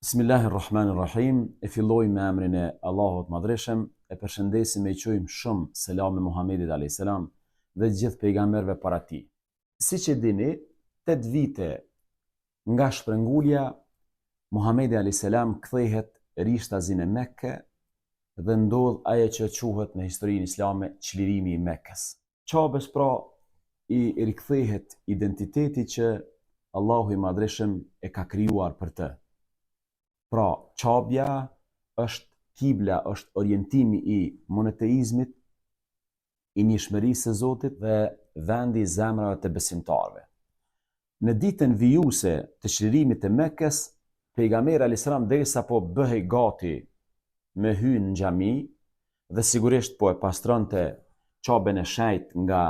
Bismillahirrahmanirrahim. E filloj me emrin e Allahut Madhreshëm, e përshëndesim e quajmë shumë selam me Muhamedit a.s. dhe gjithë pejgamberëve para tij. Siç e dini, 8 vite nga shprëngulja, Muhamedi a.s. kthehet rishtazi në Mekë dhe ndodh ajo që quhet në historinë islame çlirimi i Mekës. Qabës pra i rikthehet identiteti që Allahu i Madhreshëm e ka krijuar për të. Pra, qabja është kibla, është orientimi i monoteizmit, i njohshmërisë së Zotit dhe vendi i zemrave të besimtarëve. Në ditën vijuse të çlirimit të Mekës, pejgamberi alayhis salam derisa po bëhej gati me hyrë në xhami dhe sigurisht po e pastronte qabën e shenjtë nga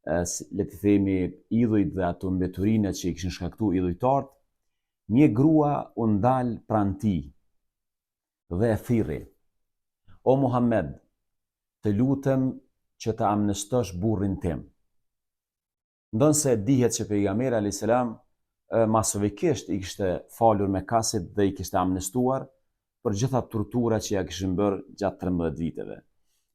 le të themi idhujt dhe ato mbeturinë që i kishin shkaktuar idhujtarët, një grua u ndal pranë tij dhe e thirrri: "O Muhammed, të lutem që të amnestosh burrin tim." Ndonse dihet që pejgamberi alayhis salam masovikisht i kishte falur Mekasit dhe i kishte amnestuar për gjitha torturat që ja kishin bërë gjatë 13 viteve.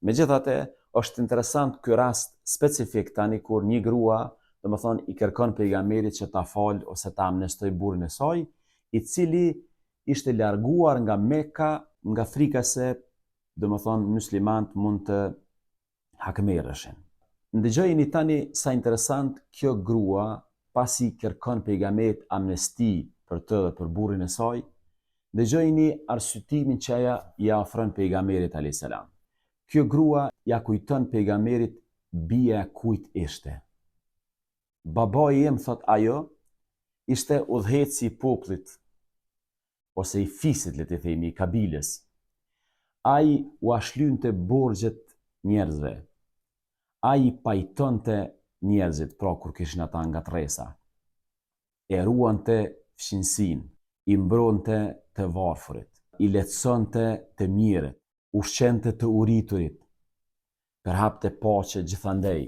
Megjithatë, është interesant ky rast specifik tani kur një grua, domethënë, i kërkon pejgamberit që ta fal ose ta amnestoj burrin e saj, i cili ishte larguar nga Mekka nga frika se, domethënë, muslimanët mund të hakmerreshin. Ndëgjojeni tani sa interesant kjo grua, pasi kërkon pejgamberit amnesti për të dhe për burrin e saj, ndëgjojeni arsyetimin që ajo ja ofron pejgamberit alayhis salam. Kjo grua ja kujton pejgamberit bia e kujt ishte. Babai im, thot ajo, ishte udhëheci i popullit, ose i fisit, le të themi, i kabiles. Ai u ashlynte borxhet njerëzve. Ai pajtonte njerëzit, pra kur kishin ata ngatresa. E ruante fshinësinë, i mbronte të varfërit, i lehtësonte të mirët, ushqente të uriturit, përhapte paqe gjithandej,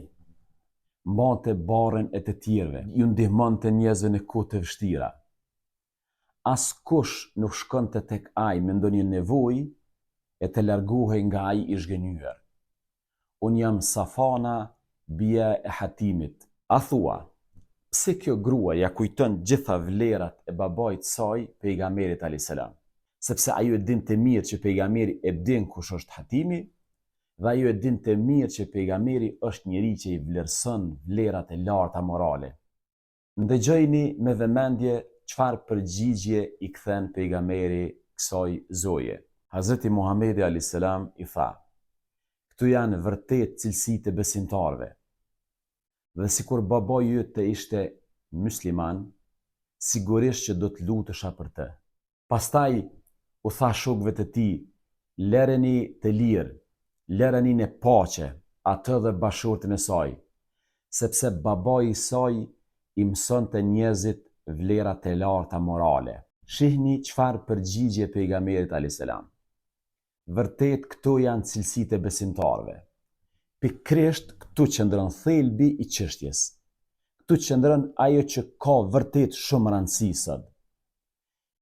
mbante barrën e të tjerëve, ju ndihmonte njerëzve në kohë të vështira. Askush nuk shkonte tek ai me ndonjë nevojë e të largohej nga ai i zhgënjur. Unë jam Safana, bia e Hatimit. A thua, pse kjo grua ja kujton gjitha vlerat e babait saj, pejgamberit alayhis salam? Sepse ajo e dinte mirë që pejgamberi e din kush është Hatimi, dhe ajo e dinte mirë që pejgamberi është njeri që i vlerëson vlerat e larta morale. Ndëgjojeni me vëmendje çfarë përgjigje i kthen pejgamberi kësaj zoje. Hazreti Muhamedi alayhis salam i tha: "Këtu janë vërtet cilësitë e besimtarëve. Dhe sikur babai yt ishte musliman, sigurisht që do të lutesha për të." Pastaj u tha shokëve të tij: "Lëreni të lirë, lëreni në paqe atë dhe bashortin e saj, sepse babai i saj i mësonte njerëzit vlerat e larta morale." Shihni çfarë përgjigje pejgamberit alayhis salam. Vërtet këto janë cilësitë e besimtarëve. Pikërisht këtu qëndron thelbi i çështjes. Këtu qëndron ajo që ka vërtet shumë rëndësi sot.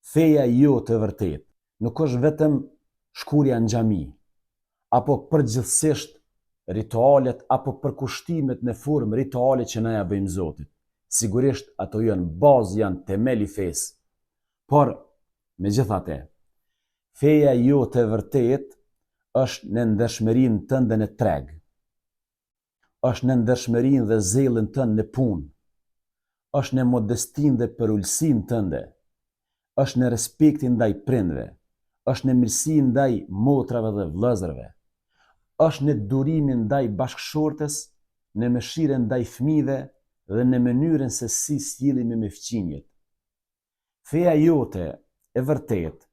Feja jote e vërtet nuk është vetëm shkurja në xhami, apo përgjithsisht ritualet apo përkushtimet në formë rituale që na ja bëjmë Zotit. Sigurisht ato janë bazë, janë temel i fesë. Por megjithatë, feja jote e vërtet është në ndershmërinë tënde në treg, është në ndershmërinë dhe zellën tënde në punë, është në modestinë dhe përullsinë tënde, është në respektin ndaj prindve, është në mirësinë ndaj motrave dhe vëllezërve, është në durimin ndaj bashkëshortes, në mëshirën ndaj fëmijëve dhe në mënyrën se si sjellemi me fëmijët. Feja jote e vërtet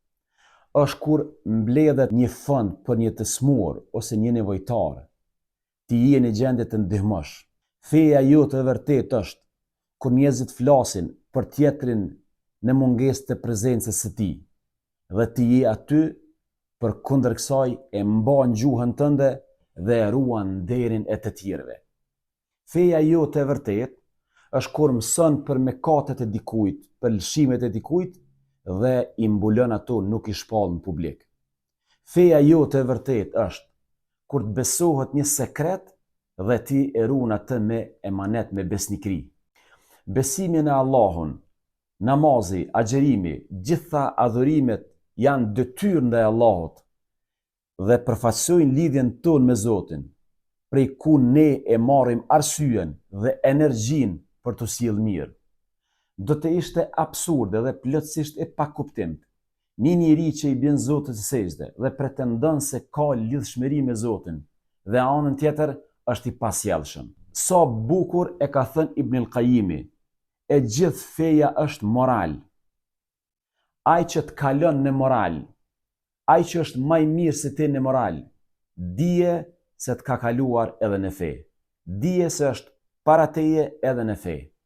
është kur mbledhet një fond për një të smur ose një nevojtar, ti je në gjendje të ndihmosh. Feja jote e vërtet është kur njerëzit flasin për tjetrin në mungesë të prezencës së tij, dhe ti je aty përkundër kësaj e mban gjuhën tënde dhe e ruan nderin e të tjerëve. Feja jote e vërtet është kur mëson për mëkatet e dikujt, për lëshimet e dikujt, dhe i mbulon ato nuk i shpall në publik. Feja jote e vërtet është kur të besohet një sekret dhe ti e ruan atë me emanet, me besnikri. Besimi në Allahun, namazi, agjerimi, gjitha adhurimet janë detyrë ndaj Allahut dhe përfaqësojnë lidhjen tonë me Zotin, prej ku ne e marrim arsyen dhe energjinë për të sjellë mirë. Do të ishte absurde dhe plotësisht e pakuptim një njeri që i bën Zotit së sejdë dhe pretendon se ka lidhshmëri me Zotin dhe anën tjetër është i pasjellshëm. Sa bukur e ka thënë Ibn al-Qayyimi, e gjithë feja është moral. Ai që të kalon në moral, ai që është më i mirë se ti në moral, dije se të ka kaluar edhe në fe. Dije se është para teje edhe në fe.